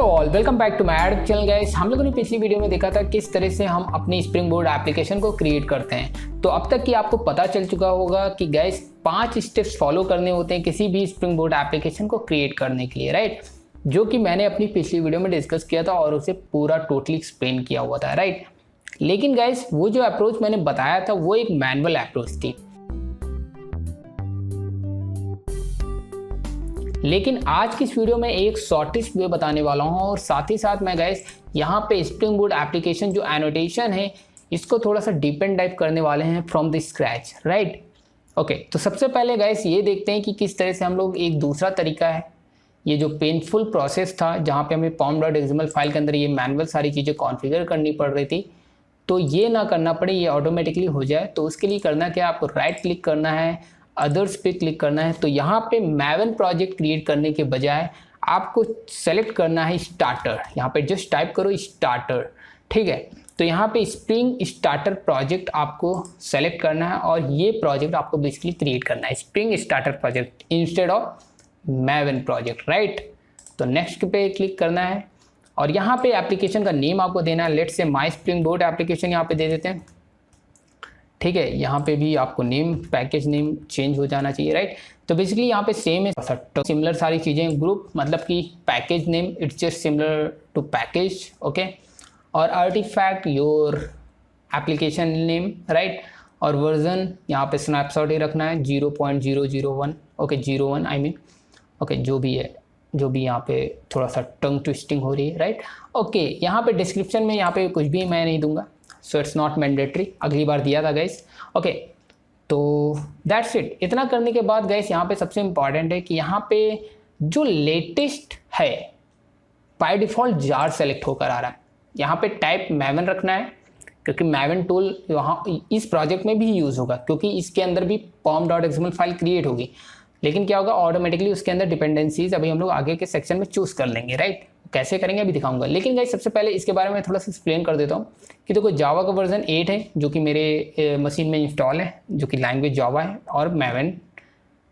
All, welcome back to my YouTube channel guys. हम लोगों ने पिछली वीडियो में देखा था किस तरह से हम अपनी स्प्रिंग बोर्ड एप्लीकेशन को क्रिएट करते हैं। तो अब तक कि आपको पता चल चुका होगा कि गाइस 5 स्टेप्स फॉलो करने होते हैं किसी भी स्प्रिंग बोर्ड एप्लीकेशन को क्रिएट करने के लिए, राइट। जो कि मैंने अपनी पिछली वीडियो में डिस्कस किया था और उसे पूरा टोटली एक्सप्लेन किया हुआ था, राइट। लेकिन गाइस वो जो अप्रोच मैंने बताया था वो एक मैनुअल अप्रोच थी। लेकिन आज की इस वीडियो में एक शॉर्टेस्ट वे बताने वाला हूं और साथ ही साथ मैं गाइस यहाँ पे स्प्रिंग बोर्ड एप्लीकेशन जो एनोटेशन है इसको थोड़ा सा डीप एंड डाइव करने वाले हैं from the scratch, right. Okay, तो सबसे पहले गाइस ये देखते हैं कि किस तरह से हम लोग एक दूसरा तरीका है, ये जो पेनफुल प्रोसेस था जहाँ पे हमें pom.xml फाइल के अंदर ये मैनुअल सारी चीज़ें कॉन्फ़िगर करनी पड़ रही थी, तो ये ना करना पड़े, ये ऑटोमेटिकली हो जाए। तो उसके लिए करना क्या, आपको राइट क्लिक करना है, अदर्स पे क्लिक करना है। तो यहाँ पे मैवन प्रोजेक्ट क्रिएट करने के बजाय आपको सेलेक्ट करना है स्टार्टर। यहाँ पे जस्ट टाइप करो स्टार्टर, ठीक है। तो यहाँ पे स्प्रिंग स्टार्टर प्रोजेक्ट आपको सेलेक्ट करना है और ये प्रोजेक्ट आपको बेसिकली क्रिएट करना है, spring starter project instead of maven project, right. तो नेक्स्ट पे क्लिक करना है और यहाँ पे एप्लीकेशन का नेम आपको देना है। Let's say my spring board application यहाँ पे दे देते हैं, ठीक है। यहाँ पे भी आपको नेम, पैकेज नेम चेंज हो जाना चाहिए, राइट। तो बेसिकली यहाँ पे सेम है, सिमिलर सारी चीज़ें। ग्रुप मतलब कि package name it's just similar to package, okay. और artifact your application name, right. और वर्जन यहाँ पे स्नैपशॉट ही रखना है 0.001, ओके 01 आई मीन, ओके जो भी है, जो भी यहाँ पे थोड़ा सा टंग ट्विस्टिंग हो रही है, राइट। ओके, यहाँ पे डिस्क्रिप्शन में यहाँ पे कुछ भी मैं नहीं दूंगा, सो इट्स नॉट मैंडेटरी, अगली बार दिया था गाइस, ओके। तो दैट्स इट। इतना करने के बाद गाइस यहाँ पे सबसे इम्पॉर्टेंट है कि यहाँ पे जो लेटेस्ट है बाय डिफ़ॉल्ट जार सेलेक्ट होकर आ रहा है। यहाँ पे टाइप मैवन रखना है क्योंकि मैवन टूल वहाँ इस प्रोजेक्ट में भी यूज़ होगा क्योंकि इसके अंदर भी pom.xml फाइल क्रिएट होगी। लेकिन क्या होगा, ऑटोमेटिकली उसके अंदर डिपेंडेंसीज अभी हम लोग आगे के सेक्शन में चूज़ कर लेंगे, राइट। कैसे करेंगे अभी दिखाऊंगा। लेकिन गाइस सबसे पहले इसके बारे में थोड़ा सा एक्सप्लेन कर देता हूँ कि देखो जावा का वर्जन 8 है जो कि मेरे मशीन में इंस्टॉल है, जो कि लैंग्वेज जावा है और मैवन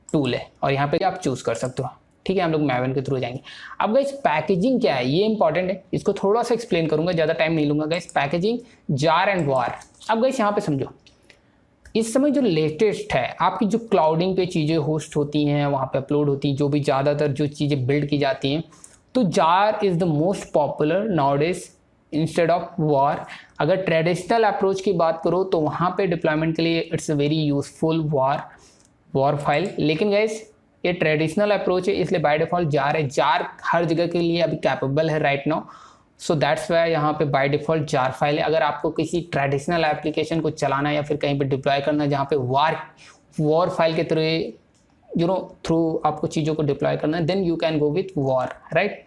टूल है और यहाँ पे आप चूज़ कर सकते हो, ठीक है। हम लोग मैवन के थ्रू जाएंगे। अब गाइस पैकेजिंग क्या है ये इंपॉर्टेंट है, इसको थोड़ा सा एक्सप्लेन करूँगा, ज़्यादा टाइम नहीं लूँगा गाइस। पैकेजिंग जार एंड वार। अब गाइस यहाँ पे समझो, इस समय जो लेटेस्ट है आपकी जो क्लाउडिंग पे चीज़ें होस्ट होती हैं, वहाँ पे अपलोड होती हैं, जो भी ज़्यादातर जो चीज़ें बिल्ड की जाती हैं, तो jar is the most popular nowadays instead of war. अगर ट्रेडिशनल अप्रोच की बात करो तो वहाँ पे डिप्लॉयमेंट के लिए it's a very useful war file. लेकिन गाइस ये ट्रेडिशनल अप्रोच है इसलिए बाय डिफ़ॉल्ट जार है। जार हर जगह के लिए अभी कैपेबल है right now, so that's why यहाँ पे बाय डिफ़ॉल्ट जार फाइल है। अगर आपको किसी ट्रेडिशनल एप्लीकेशन को चलाना है या फिर कहीं पे डिप्लॉय करना है जहाँ पे वार फाइल के थ्रू आपको चीज़ों को डिप्लॉय करना है, then you can go with war, right.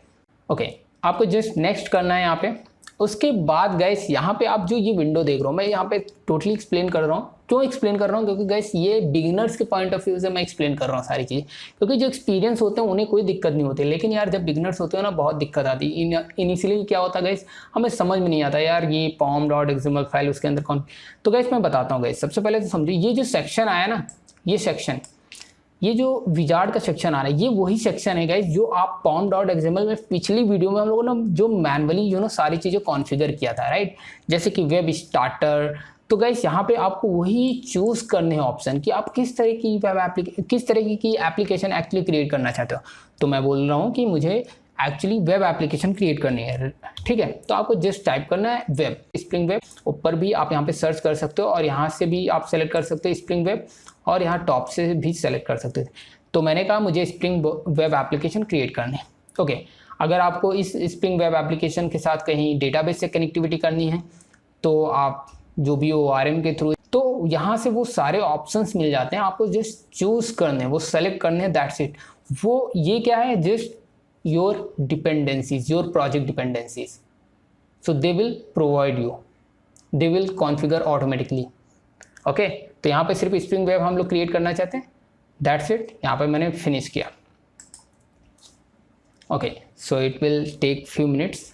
Okay, आपको जस्ट नेक्स्ट करना है यहाँ पे। उसके बाद गाइस यहाँ पे आप जो ये विंडो देख रहे हो, मैं यहाँ पे टोटली एक्सप्लेन कर रहा हूँ। क्यों एक्सप्लेन कर रहा हूँ, क्योंकि गाइस ये बिगिनर्स के पॉइंट ऑफ व्यू से मैं एक्सप्लेन कर रहा हूँ सारी चीज़, क्योंकि जो एक्सपीरियंस होते हैं उन्हें कोई दिक्कत नहीं होती। लेकिन यार जब बिगिनर्स होते हैं ना बहुत दिक्कत आती है। इनिशियली क्या होता है गाइस, हमें समझ में नहीं आता यार ये pom.xml फाइल उसके अंदर कौन। तो गाइस मैं बताता हूँ गाइस, सबसे पहले तो समझिए ये जो सेक्शन आया ना, ये सेक्शन, ये जो विजार्ड का सेक्शन आ रहा है ये वही सेक्शन है गाइस जो आप pom.xml में पिछली वीडियो में हम लोगों ने जो मैनुअली सारी चीज़ें कॉन्फ़िगर किया था, राइट। जैसे कि वेब स्टार्टर। तो गाइस यहाँ पे आपको वही चूज़ करने हैं ऑप्शन कि आप किस तरह की एप्लीकेशन एक्चुअली क्रिएट करना चाहते हो। तो मैं बोल रहा हूँ कि मुझे एक्चुअली वेब एप्लीकेशन क्रिएट करनी है, ठीक है। तो आपको जस्ट टाइप करना है वेब, स्प्रिंग वेब। ऊपर भी आप यहाँ पे सर्च कर सकते हो और यहाँ से भी आप सेलेक्ट कर सकते हो स्प्रिंग वेब और यहाँ टॉप से भी सेलेक्ट कर सकते थे। तो मैंने कहा मुझे स्प्रिंग वेब एप्लीकेशन क्रिएट करनी है, ओके। अगर आपको इस स्प्रिंग वेब एप्लीकेशन के साथ कहीं डेटाबेस से कनेक्टिविटी करनी है तो आप जो भी ORM के थ्रू, तो यहाँ से वो सारे ऑप्शंस मिल जाते हैं, आपको जस्ट चूज़ करने हैं, वो सेलेक्ट करने हैं, दैट्स इट। वो ये क्या है, just your dependencies, your project dependencies, so they will provide you, they will configure automatically, okay. तो यहाँ पे सिर्फ स्प्रिंग वेब हम लोग क्रिएट करना चाहते हैं, दैट्स इट। यहाँ पे मैंने फिनिश किया, okay. So it will take few minutes.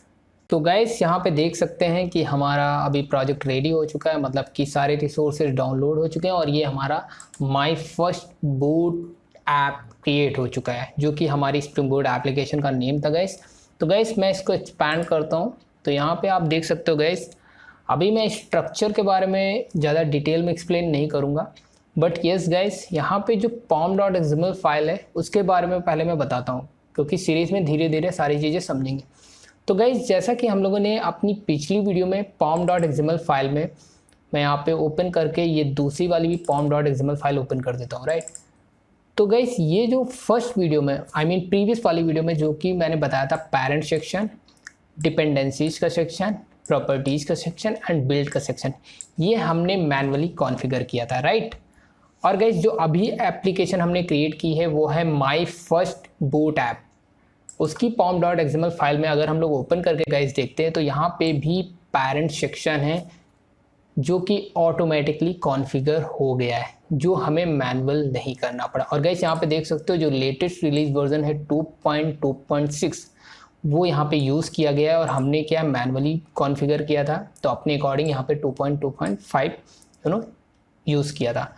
तो गाइस यहाँ पे देख सकते हैं कि हमारा अभी प्रोजेक्ट रेडी हो चुका है, मतलब कि सारे रिसोर्सेज डाउनलोड हो चुके हैं और ये हमारा my first board app create हो चुका है जो कि हमारी स्प्रिंग बोर्ड एप्लीकेशन का नेम था गाइस। तो गैस मैं इसको एक्सपैंड करता हूँ। तो यहाँ पे आप देख सकते हो गैस, अभी मैं स्ट्रक्चर के बारे में ज़्यादा डिटेल में एक्सप्लेन नहीं करूँगा, बट येस गैस यहाँ पे जो pom.xml फाइल है उसके बारे में पहले मैं बताता हूँ, क्योंकि सीरीज़ में धीरे धीरे सारी चीज़ें समझेंगे। तो गैस जैसा कि हम लोगों ने अपनी पिछली वीडियो में pom.xml फाइल में, मैं यहाँ पे ओपन करके ये दूसरी वाली भी pom.xml फाइल ओपन कर देता हूँ, राइट। तो गैस ये जो फर्स्ट वीडियो में प्रीवियस वाली वीडियो में जो कि मैंने बताया था पेरेंट सेक्शन, डिपेंडेंसीज का सेक्शन, प्रॉपर्टीज़ का सेक्शन एंड बिल्ड का सेक्शन, ये हमने मैनुअली कॉन्फ़िगर किया था, राइट। और गैस जो अभी एप्लीकेशन हमने क्रिएट की है वो है माई फर्स्ट बूट ऐप। उसकी pom.xml फाइल में अगर हम लोग ओपन करके गैस देखते हैं तो यहाँ पे भी पेरेंट सेक्शन है जो कि ऑटोमेटिकली कॉन्फ़िगर हो गया है, जो हमें मैनुअल नहीं करना पड़ा। और गैस यहाँ पे देख सकते हो जो लेटेस्ट रिलीज वर्जन है 2.2.6 वो यहाँ पे यूज़ किया गया है, और हमने क्या मैनुअली कॉन्फ़िगर किया था, तो अपने अकॉर्डिंग यहाँ पे 2.2.5 यूज़ किया था।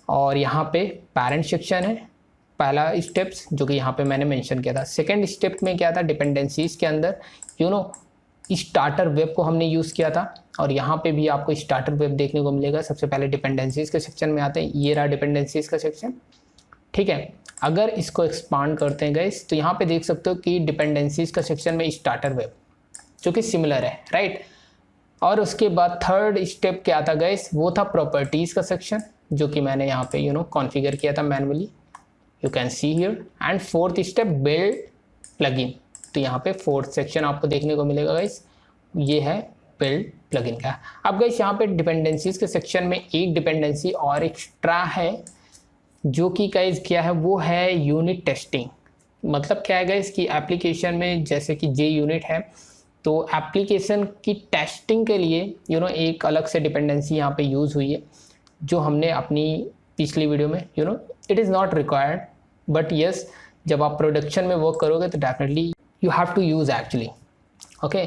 और यहाँ पे पेरेंट सेक्शन है पहला स्टेप्स जो कि यहाँ पे मैंने मेंशन किया था। सेकंड स्टेप में क्या था, डिपेंडेंसीज के अंदर स्टार्टर वेब को हमने यूज़ किया था, और यहाँ पे भी आपको स्टार्टर वेब देखने को मिलेगा। सबसे पहले डिपेंडेंसीज के सेक्शन में आते हैं, ये रहा डिपेंडेंसीज का सेक्शन, ठीक है। अगर इसको एक्सपांड करते हैं गाइस तो यहाँ पे देख सकते हो कि डिपेंडेंसीज का सेक्शन में स्टार्टर वेब जो कि सिमिलर है, राइट। और उसके बाद थर्ड स्टेप क्या था गाइस, वो था प्रॉपर्टीज़ का सेक्शन जो कि मैंने यहाँ पे कॉन्फ़िगर किया था manually, you can see here. And fourth step build plugin, तो यहाँ पे फोर्थ सेक्शन आपको देखने को मिलेगा गाइस, ये है बिल्ड प्लगइन का। अब गाइस यहाँ पे डिपेंडेंसीज के सेक्शन में एक डिपेंडेंसी और एक्स्ट्रा है जो कि गाइस क्या है, वो है यूनिट टेस्टिंग। मतलब क्या है गाइस कि एप्लीकेशन में जैसे कि जे यूनिट है, तो एप्लीकेशन की टेस्टिंग के लिए एक अलग से डिपेंडेंसी यहाँ पे यूज़ हुई है जो हमने अपनी पिछली वीडियो में it is not required, but yes जब आप प्रोडक्शन में वर्क करोगे तो definitely you have to use actually, okay.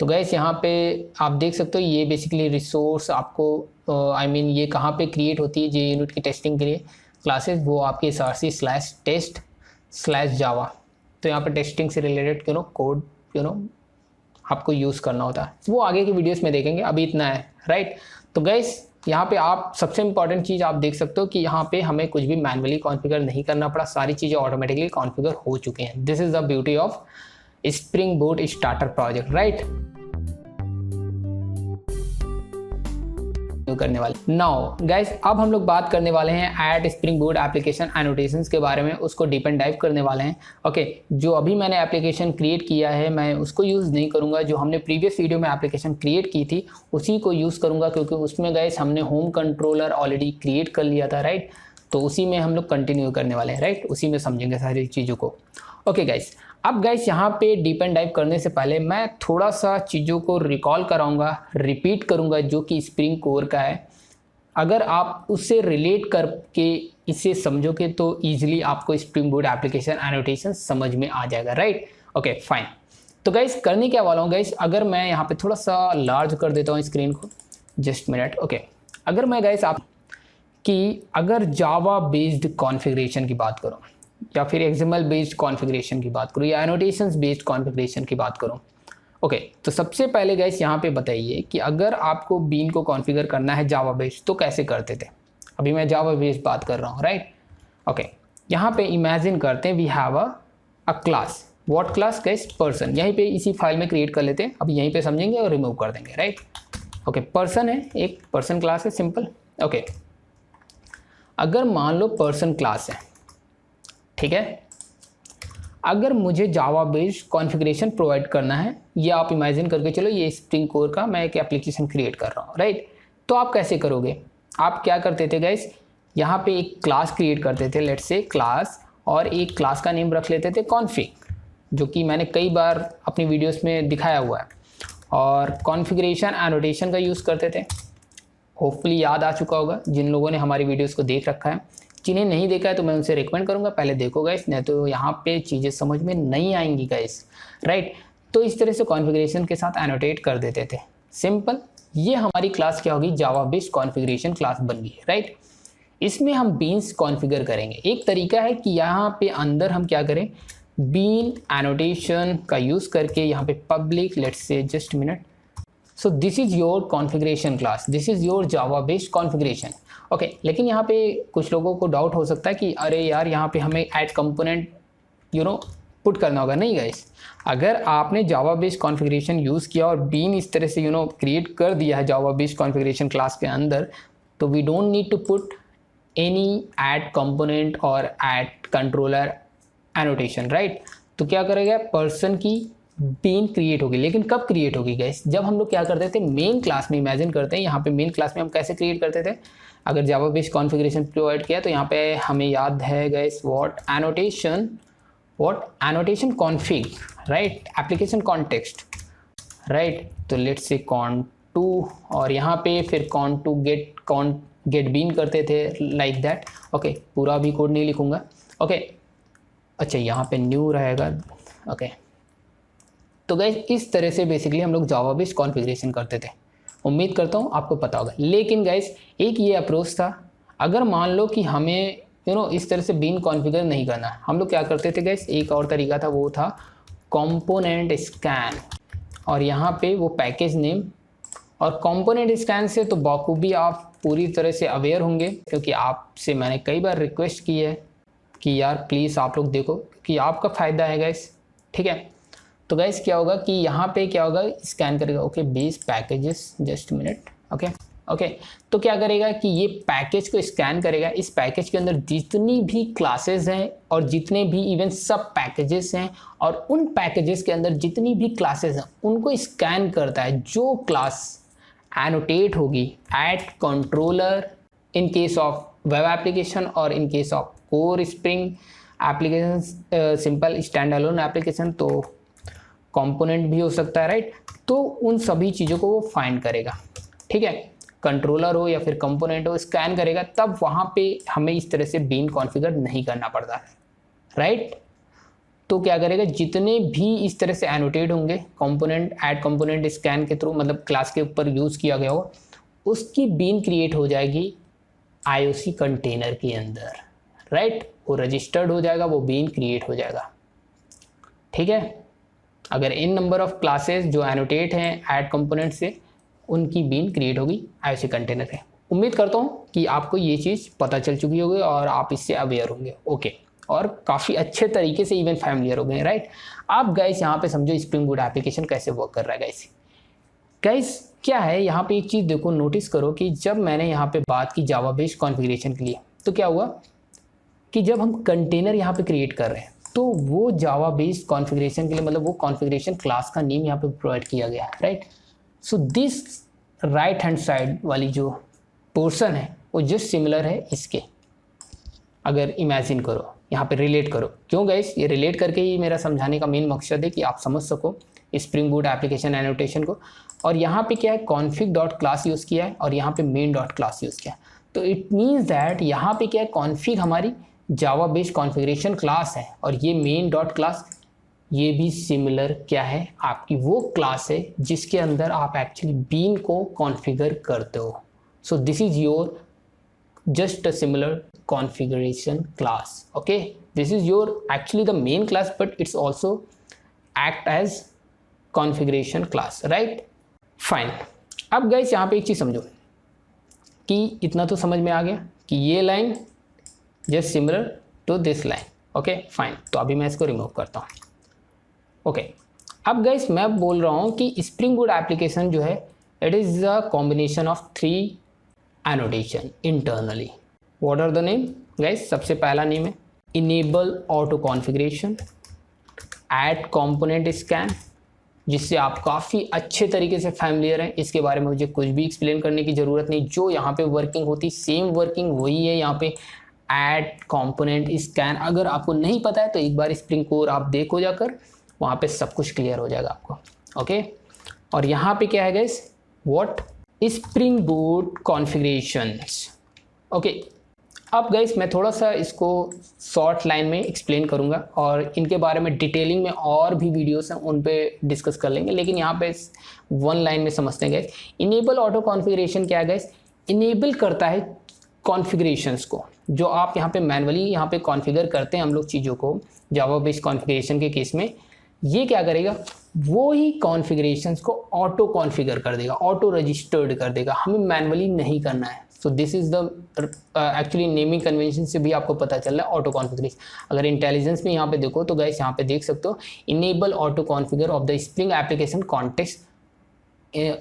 तो गैस यहाँ पे आप देख सकते हो ये बेसिकली रिसोर्स आपको ये कहाँ पे क्रिएट होती है जे यूनिट की टेस्टिंग के लिए क्लासेस, वो आपकी src/test/java। तो यहाँ पे टेस्टिंग से रिलेटेड कोड आपको यूज़ करना होता है, वो आगे की वीडियोस में देखेंगे, अभी इतना है, राइट। तो गैस यहाँ पे आप सबसे इंपॉर्टेंट चीज़ आप देख सकते हो कि यहाँ पे हमें कुछ भी मैनुअली कॉन्फ़िगर नहीं करना पड़ा, सारी चीज़ें ऑटोमेटिकली कॉन्फ़िगर हो चुकी हैं। This is the beauty of spring boot starter project, right. करने वाले नाउ गाइस, अब हम लोग बात करने वाले हैं add spring boot application annotations के बारे में, उसको डीप एंड डाइव करने वाले हैं, ओके। जो अभी मैंने एप्लीकेशन क्रिएट किया है मैं उसको यूज़ नहीं करूंगा, जो हमने प्रीवियस वीडियो में एप्लीकेशन क्रिएट की थी उसी को यूज़ करूंगा, क्योंकि उसमें गाइस हमने होम कंट्रोलर ऑलरेडी क्रिएट कर लिया था, राइट। तो उसी में हम लोग कंटिन्यू करने वाले हैं, राइट, उसी में समझेंगे सारी चीज़ों को, ओके गाइस। अब गाइस यहाँ पे डीप एंड डाइव करने से पहले मैं थोड़ा सा चीज़ों को रिकॉल कराऊंगा, रिपीट करूंगा जो कि स्प्रिंग कोर का है। अगर आप उससे रिलेट करके इसे समझोगे तो ईजिली आपको स्प्रिंग बूट एप्लीकेशन एनोटेशन समझ में आ जाएगा, राइट, ओके फाइन। तो गाइस करने क्या वाला हूँ गाइस, अगर मैं यहाँ पे थोड़ा सा लार्ज कर देता हूँ स्क्रीन को, जस्ट मिनट, ओके। अगर मैं गाइस अगर जावा बेस्ड कॉन्फ़िगरेशन की बात करूँ या फिर एक्सएमएल बेस्ड कॉन्फ़िगरेशन की बात करूँ या एनोटेशंस बेस्ड कॉन्फ़िगरेशन की बात करूँ, ओके। तो सबसे पहले गाइस यहाँ पे बताइए कि अगर आपको बीन को कॉन्फ़िगर करना है जावा बेस्ड तो कैसे करते थे। अभी मैं जावा बेस्ड बात कर रहा हूँ, राइट, ओके। यहाँ पे इमेजिन करते हैं we have a class, what class guys, person. यहीं पे इसी फाइल में क्रिएट कर लेते हैं, अभी यहीं पे समझेंगे और रिमूव कर देंगे, राइट, ओके। पर्सन है, एक पर्सन क्लास है, सिंपल, ओके। अगर मान लो पर्सन क्लास है, ठीक है, अगर मुझे जावा बेस्ड कॉन्फ़िगरेशन प्रोवाइड करना है, ये आप इमेजिन करके चलो ये स्प्रिंग कोर का मैं एक एप्लीकेशन क्रिएट कर रहा हूँ, राइट। तो आप कैसे करोगे, आप क्या करते थे गाइस, यहाँ पे एक क्लास क्रिएट करते थे, लेट्स से क्लास, और एक क्लास का नेम रख लेते थे कॉन्फ़िग, जो कि मैंने कई बार अपनी वीडियोस में दिखाया हुआ है, और कॉन्फ़िगरेशन एनोटेशन का यूज़ करते थे। होपफुली याद आ चुका होगा जिन लोगों ने हमारी वीडियोस को देख रखा है, जिन्हें नहीं देखा है तो मैं उनसे रिकमेंड करूंगा पहले देखो गाइस, नहीं तो यहाँ पे चीज़ें समझ में नहीं आएंगी गाइस, राइट। तो इस तरह से कॉन्फ़िगरेशन के साथ एनोटेट कर देते थे, सिंपल। ये हमारी क्लास क्या होगी, जावा बेस्ड कॉन्फ़िगरेशन क्लास बन गई है, राइट। इसमें हम बीन्स कॉन्फ़िगर करेंगे। एक तरीका है कि यहाँ पे अंदर हम क्या करें, बीन एनोटेशन का यूज़ करके यहाँ पे public, let's say just minute, so this is your configuration class, this is your Java based configuration. Okay, लेकिन यहाँ पे कुछ लोगों को डाउट हो सकता है कि अरे यार यहाँ पे हमें ऐड कंपोनेंट पुट करना होगा। नहीं गाइस, अगर आपने जावा बेस्ड कॉन्फ़िगरेशन यूज़ किया और बीन इस तरह से क्रिएट कर दिया है जावा बेस्ड कॉन्फ़िगरेशन क्लास के अंदर, तो we don't need to put any add component और ऐड कंट्रोलर एनोटेशन, राइट। तो क्या करेगा, पर्सन की बीन क्रिएट होगी। लेकिन कब क्रिएट होगी गाइस, जब हम लोग क्या करते थे मेन क्लास में। इमेजिन करते हैं यहाँ पे मेन क्लास में हम कैसे क्रिएट करते थे, अगर जावा बेस्ड कॉन्फ़िगरेशन प्रोवाइड किया तो यहाँ पे हमें याद है guys what annotation config, right, application context, right. तो लेट्स से कॉन2 और यहाँ पे फिर कॉन2 गेट बीन करते थे लाइक दैट। ओके, पूरा भी कोड नहीं लिखूंगा। ओके, अच्छा यहाँ पे न्यू रहेगा। ओके, तो गाइस इस तरह से बेसिकली हम लोग जावा बेस्ड कॉन्फ़िगरेशन करते थे। उम्मीद करता हूँ आपको पता होगा। लेकिन गाइस एक ये अप्रोच था, अगर मान लो कि हमें इस तरह से बीन कॉन्फ़िगर नहीं करना, हम लोग क्या करते थे गाइस, एक और तरीका था, वो था कंपोनेंट स्कैन। और यहाँ पे वो पैकेज नेम और कंपोनेंट स्कैन से तो बखूबी आप पूरी तरह से अवेयर होंगे, क्योंकि आपसे मैंने कई बार रिक्वेस्ट की है कि यार प्लीज़ आप लोग देखो कि आपका फ़ायदा है गाइस, ठीक है। तो गाइस क्या होगा कि यहाँ पे क्या होगा, स्कैन करेगा। Okay, base packages, just minute. Okay, तो क्या करेगा कि ये पैकेज को स्कैन करेगा। इस पैकेज के अंदर जितनी भी क्लासेस हैं और जितने भी इवन सब पैकेजेस हैं और उन पैकेजेस के अंदर जितनी भी क्लासेस हैं उनको स्कैन करता है। जो क्लास एनोटेट होगी add controller in case of web application और in case of core spring application, simple stand alone application, तो कंपोनेंट भी हो सकता है, राइट। तो उन सभी चीज़ों को वो फाइंड करेगा, ठीक है। कंट्रोलर हो या फिर कंपोनेंट हो, स्कैन करेगा, तब वहाँ पे हमें इस तरह से बीन कॉन्फ़िगर नहीं करना पड़ता है, राइट। तो क्या करेगा, जितने भी इस तरह से एनोटेट होंगे कंपोनेंट, ऐड कंपोनेंट स्कैन के थ्रू, मतलब क्लास के ऊपर यूज़ किया गया हो, उसकी बीन क्रिएट हो जाएगी IOC कंटेनर के अंदर, राइट। वो रजिस्टर्ड हो जाएगा, वो बीन क्रिएट हो जाएगा, ठीक है। अगर इन नंबर ऑफ क्लासेस जो एनोटेट हैं ऐड कंपोनेंट से, उनकी बीन क्रिएट होगी IOC कंटेनर है। उम्मीद करता हूँ कि आपको ये चीज़ पता चल चुकी होगी और आप इससे अवेयर होंगे, ओके, और काफ़ी अच्छे तरीके से इवन फैमिलियर हो गए, राइट। आप गाइस यहाँ पे समझो स्प्रिंग बूट एप्लीकेशन कैसे वर्क कर रहा है। गाइस क्या है, यहाँ पे एक चीज़ देखो, नोटिस करो कि जब मैंने यहाँ पे बात की जावा बेस्ड कॉन्फ़िगरेशन के लिए, तो क्या हुआ कि जब हम कंटेनर यहाँ पे क्रिएट कर रहे हैं तो वो जावा बेस्ड कॉन्फ़िगरेशन के लिए, मतलब वो कॉन्फ़िगरेशन क्लास का नेम यहाँ पे प्रोवाइड किया गया है, right. So this right hand side वाली जो पोर्शन है वो जस्ट सिमिलर है इसके। अगर इमेजिन करो, यहाँ पे रिलेट करो। क्यों गाइस, ये रिलेट करके ही मेरा समझाने का मेन मकसद है कि आप समझ सको स्प्रिंग बूट एप्लीकेशन एनोटेशन को। और यहाँ पे क्या है, कॉन्फिग डॉट क्लास यूज़ किया है और यहाँ पे मेन डॉट क्लास यूज़ किया है। तो इट मीन्स दैट यहाँ पे क्या है, कॉन्फिग हमारी जावा बेस्ड कॉन्फ़िगरेशन क्लास है और ये मेन डॉट क्लास, ये भी सिमिलर क्या है, आपकी वो क्लास है जिसके अंदर आप एक्चुअली बीन को कॉन्फ़िगर करते हो। So this is your just a similar configuration class. Okay, this is your actually the main class, but it's also act as configuration class, right? Fine. अब guys यहाँ पे एक चीज़ समझो कि इतना तो समझ में आ गया कि ये line just similar to this line. Okay, fine. तो अभी मैं इसको रिमूव करता हूँ। Okay, अब guys मैं बोल रहा हूँ कि Spring Boot application जो है it is a combination of 3 annotation internally. What are the name guys? सबसे पहला नेम है enable auto configuration, add component scan, जिससे आप काफ़ी अच्छे तरीके से फैमिलियर हैं, इसके बारे में मुझे कुछ भी एक्सप्लेन करने की ज़रूरत नहीं। जो यहाँ पे वर्किंग होती सेम वर्किंग वही है यहाँ पे, add component scan। अगर आपको नहीं पता है तो एक बार स्प्रिंग कोर आप देखो जाकर, वहाँ पे सब कुछ क्लियर हो जाएगा आपको। ओके, और यहाँ पे क्या है guys, what spring boot configurations. Okay, अब गाइस मैं थोड़ा सा इसको शॉर्ट लाइन में एक्सप्लेन करूंगा और इनके बारे में डिटेलिंग में और भी वीडियोस हैं उन पे डिस्कस कर लेंगे, लेकिन यहाँ पे वन लाइन में समझते हैं गाइस। इनेबल ऑटो कॉन्फ़िगरेशन क्या है गाइस, इनेबल करता है कॉन्फ़िगरेशंस को, जो आप यहाँ पे मैनुअली यहाँ पे कॉन्फ़िगर करते हैं हम लोग चीज़ों को जावा बेस्ड कॉन्फ़िगरेशन के केस में, ये क्या करेगा, वो ही कॉन्फ़िगरेशंस को ऑटो कॉन्फ़िगर कर देगा, ऑटो रजिस्टर्ड कर देगा, हमें मैनुअली नहीं करना है। सो this is the actually naming convention से भी आपको पता चल रहा है ऑटो कॉन्फ़िगरेशन। अगर इंटेलिजेंस में यहाँ पे देखो तो गाइस यहाँ पे देख सकते हो, enable auto configure of the spring application context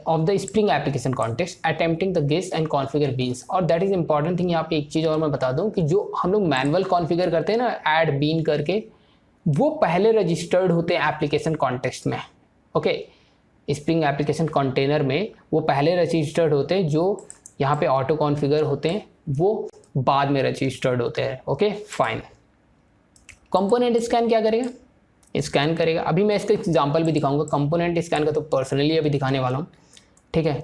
of the spring application context attempting the guest and configure beans. और दैट इज इंपॉर्टेंट थिंग, यहाँ पे एक चीज़ और मैं बता दूँ कि जो हम लोग मैनुअल कॉन्फ़िगर करते हैं ना ऐड बीन करके, वो पहले रजिस्टर्ड होते हैं एप्लीकेशन कॉन्टेक्स्ट में। ओके, स्प्रिंग एप्लीकेशन कंटेनर में वो पहले रजिस्टर्ड होते हैं, जो यहाँ पे ऑटो कॉन्फ़िगर होते हैं वो बाद में रजिस्टर्ड होते हैं। Okay fine. कंपोनेंट स्कैन क्या करेगा, स्कैन करेगा। अभी मैं इसका एग्जांपल भी दिखाऊंगा, कंपोनेंट स्कैन का तो पर्सनली अभी दिखाने वाला हूँ, ठीक है।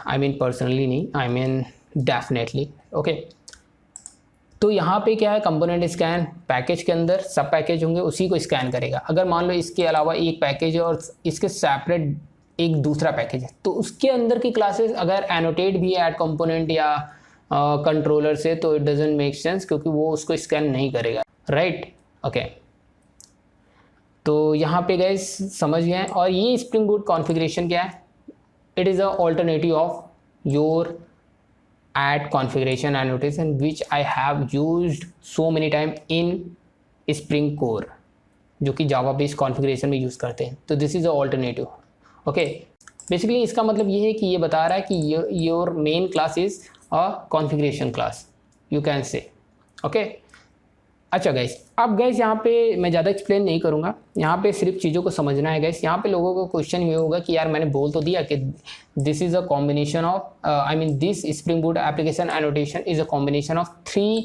आई मीन पर्सनली नहीं, आई मीन डेफिनेटली। ओके, तो यहाँ पे क्या है, कंपोनेंट स्कैन पैकेज के अंदर सब पैकेज होंगे उसी को स्कैन करेगा। अगर मान लो इसके अलावा एक पैकेज है और इसके सेपरेट एक दूसरा पैकेज है, तो उसके अंदर की क्लासेस अगर एनोटेट भी है ऐड कंपोनेंट या कंट्रोलर से, तो इट डजंट मेक सेंस, क्योंकि वो उसको स्कैन नहीं करेगा, राइट। ओके, तो यहाँ पे गाइस समझ गए। और ये स्प्रिंग बूट कॉन्फ़िगरेशन क्या है, it is a alternative of your add configuration annotation which I have used so many time in Spring Core, जो कि जावा बेस्ड कॉन्फ़िगरेशन में यूज़ करते हैं। तो this is a alternative. Okay, basically इसका मतलब ये है कि ये बता रहा है कि your main class is a configuration class, you can say. Okay, अच्छा गाइस, अब गाइस यहाँ पे मैं ज़्यादा एक्सप्लेन नहीं करूँगा, यहाँ पे सिर्फ चीज़ों को समझना है गाइस। यहाँ पे लोगों को क्वेश्चन ये होगा कि यार मैंने बोल तो दिया कि this is a combination of I mean this spring boot application annotation is a combination of 3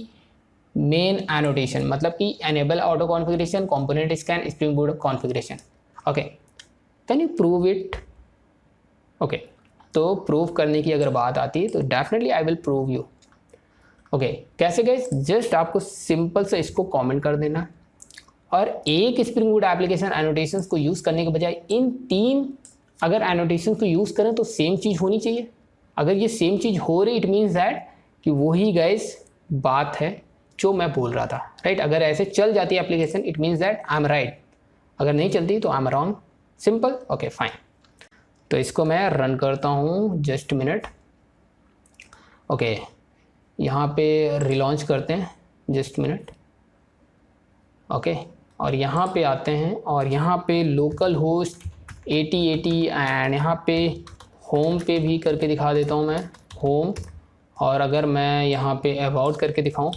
main annotation, मतलब कि enable auto configuration, component scan, spring boot configuration. Okay, can you prove it. Okay, तो prove करने की अगर बात आती है तो definitely I will prove you. Okay, कैसे गाइस, जस्ट आपको सिंपल से इसको कमेंट कर देना, और एक स्प्रिंग बूट एप्लीकेशन एनोटेशंस को यूज़ करने के बजाय इन 3 अगर एनोटेशंस को यूज़ करें तो सेम चीज़ होनी चाहिए। अगर ये सेम चीज़ हो रही, इट मीन्स दैट कि वही गाइस बात है जो मैं बोल रहा था, राइट। अगर ऐसे चल जाती है application, it means that I am right, अगर नहीं चलती तो I am wrong, simple. Okay fine, तो इसको मैं रन करता हूँ, जस्ट मिनट। ओके, यहाँ पे रिलॉन्च करते हैं, जस्ट मिनट। ओके, और यहाँ पे आते हैं और यहाँ पे लोकल होस्ट 8080 एंड यहाँ पे होम पे भी करके दिखा देता हूँ मैं, होम। और अगर मैं यहाँ पे अबाउट करके दिखाऊँ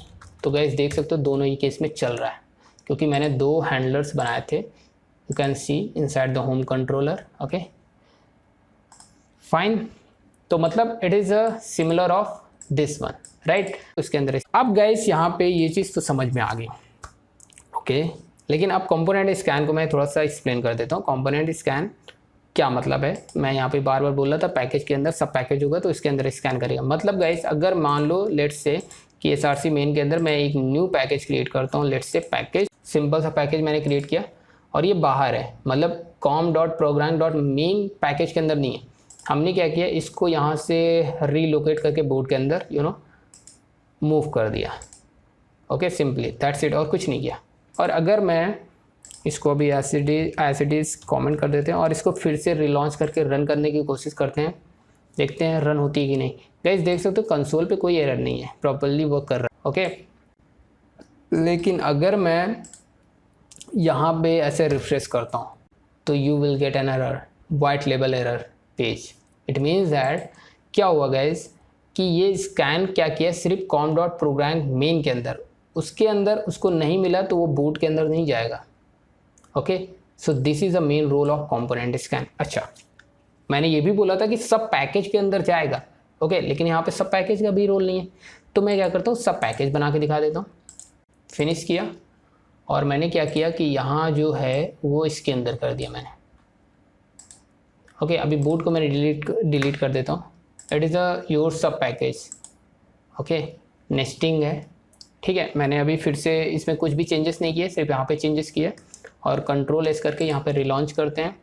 तो गाइस देख सकते हो दोनों ही केस में चल रहा है, क्योंकि मैंने 2 हैंडलर्स बनाए थे, you can see inside the home controller. Okay fine, तो मतलब it is a similar of this one, right. उसके अंदर अब गाइस यहाँ पे ये चीज़ तो समझ में आ गई। ओके, लेकिन अब कंपोनेंट स्कैन को मैं थोड़ा सा एक्सप्लेन कर देता हूँ। कंपोनेंट स्कैन क्या मतलब है, मैं यहाँ पे बार बार बोल रहा था, पैकेज के अंदर सब पैकेज होगा तो इसके अंदर स्कैन करेगा। मतलब गाइस, अगर मान लो लेट्स से कि SRC मेन के अंदर मैं एक न्यू पैकेज क्रिएट करता हूँ, लेट्स से पैकेज, सिंपल सा पैकेज मैंने क्रिएट किया और ये बाहर है, मतलब com.program.main पैकेज के अंदर नहीं है। हमने क्या किया, इसको यहाँ से रीलोकेट करके बोर्ड के अंदर मूव कर दिया। ओके, सिंपली दैट्स इट, और कुछ नहीं किया। और अगर मैं इसको अभी एज इट इज़ कॉमेंट कर देते हैं और इसको फिर से रिलॉन्च करके रन करने की कोशिश करते हैं, देखते हैं रन होती है कि नहीं। गाइस देख सकते हो कंसोल पे कोई एरर नहीं है, प्रॉपर्ली वर्क कर रहा है। ओके, लेकिन अगर मैं यहाँ पे ऐसे रिफ्रेश करता हूँ तो you will get an error, white label error page. It means that क्या हुआ गाइस कि ये स्कैन क्या किया, सिर्फ com.program.main के अंदर, उसके अंदर उसको नहीं मिला तो वो बूट के अंदर नहीं जाएगा। Okay, so this is a main role of component scan. अच्छा, मैंने ये भी बोला था कि सब पैकेज के अंदर जाएगा। ओके, लेकिन यहाँ पे सब पैकेज का भी रोल नहीं है, तो मैं क्या करता हूँ, सब पैकेज बना के दिखा देता हूँ। फिनिश किया और मैंने क्या किया कि यहाँ जो है वो इसके अंदर कर दिया मैंने। ओके, अभी बूट को मैंने डिलीट कर देता हूँ। इट इज़ अ योर सब पैकेज। ओके, नेस्टिंग है, ठीक है। मैंने अभी फिर से इसमें कुछ भी चेंजेस नहीं किए, सिर्फ यहाँ पे चेंजेस किए और कंट्रोल एस करके यहाँ पे रिलॉन्च करते हैं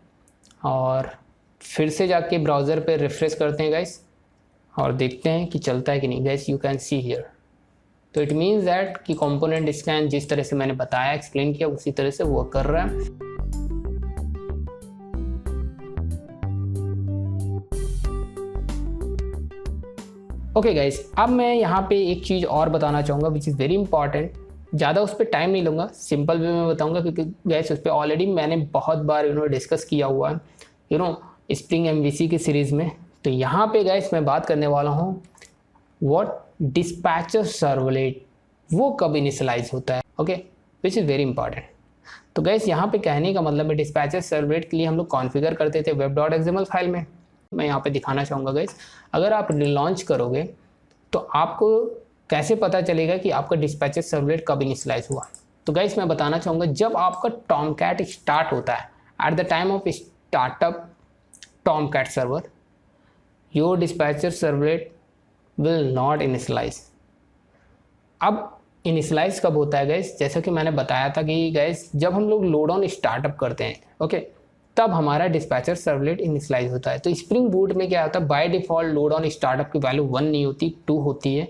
और फिर से जाके ब्राउज़र पे रिफ्रेश करते हैं गाइस और देखते हैं कि चलता है कि नहीं। Guys you can see here, तो इट मीन्स दैट कि कंपोनेंट स्कैन जिस तरह से मैंने बताया, एक्सप्लेन किया, उसी तरह से वर्क कर रहा है। ओके गाइस, अब मैं यहाँ पे एक चीज़ और बताना चाहूँगा विच इज़ वेरी इंपॉर्टेंट। ज़्यादा उस पर टाइम नहीं लूँगा, सिंपल वे में बताऊँगा, क्योंकि गाइस उस पर ऑलरेडी मैंने बहुत बार डिस्कस किया हुआ है स्प्रिंग MVC की सीरीज़ में। तो यहाँ पे गाइस मैं बात करने वाला हूँ व्हाट डिस्पैचर सर्वलेट, वो कब इनिशियलाइज होता है, okay, which is very important. तो गाइस यहाँ पे कहने का मतलब है डिस्पैचर सर्वलेट के लिए हम लोग कॉन्फ़िगर करते थे web.xml फाइल में। मैं यहाँ पे दिखाना चाहूँगा गाइस, अगर आप लॉन्च करोगे तो आपको कैसे पता चलेगा कि आपका डिस्पैचर सर्वलेट कब इनिशियलाइज हुआ। तो गाइस मैं बताना चाहूँगा, जब आपका टॉमकैट स्टार्ट होता है, at the time of startup Tomcat server, your dispatcher servlet will not initialise. अब इनिशियलाइज कब होता है गाइस, जैसा कि मैंने बताया था कि गाइस जब हम लोग लोड ऑन स्टार्टअप करते हैं, ओके, तब हमारा डिस्पैचर सर्वलेट इनिशियलाइज होता है। तो स्प्रिंग बूट में क्या होता है, by default load on startup की वैल्यू 1 नहीं होती, 2 होती है,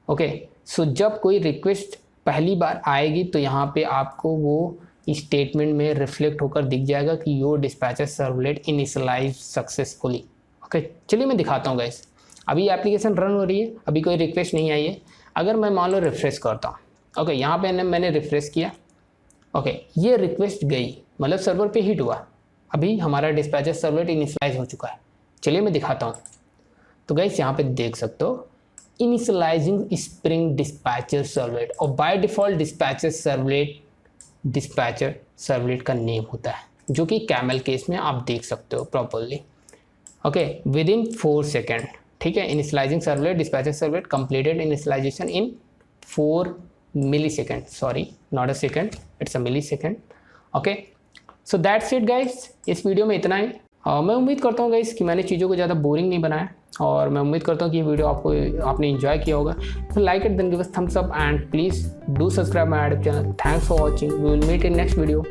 ओके। सो जब कोई रिक्वेस्ट पहली बार आएगी तो यहाँ पे आपको वो स्टेटमेंट में रिफ्लेक्ट होकर दिख जाएगा कि your dispatcher servlet initialise successfully, okay. चलिए मैं दिखाता हूँ गाइस, अभी एप्लीकेशन रन हो रही है, अभी कोई रिक्वेस्ट नहीं आई है। अगर मैं मान लो रिफ्रेश करता हूँ, ओके, यहाँ पे मैंने रिफ्रेश किया, ओके, ये रिक्वेस्ट गई, मतलब सर्वर पे हिट हुआ, अभी हमारा डिस्पैचर सर्वलेट इनिशियलाइज हो चुका है। चलिए मैं दिखाता हूँ। तो गाइस यहाँ पे देख सकते हो इनिशियलाइजिंग स्प्रिंग डिस्पैचर सर्वलेट, और बाय डिफ़ॉल्ट डिस्पैचर सर्वलेट का नेम होता है, जो कि कैमल केस में आप देख सकते हो properly, okay, within 4 second, ठीक है। Initialising servlet dispatcher servlet completed initialisation in 4 millisecond, sorry not a second, it's a millisecond, okay. So that's it guys, इस वीडियो में इतना ही। मैं उम्मीद करता हूँ गाइस कि मैंने चीज़ों को ज़्यादा बोरिंग नहीं बनाया, और मैं उम्मीद करता हूँ कि ये वीडियो आपने एंजॉय किया होगा। तो like it, then give us thumbs up, and please do subscribe my YouTube channel. Thanks for watching, we will meet in next video.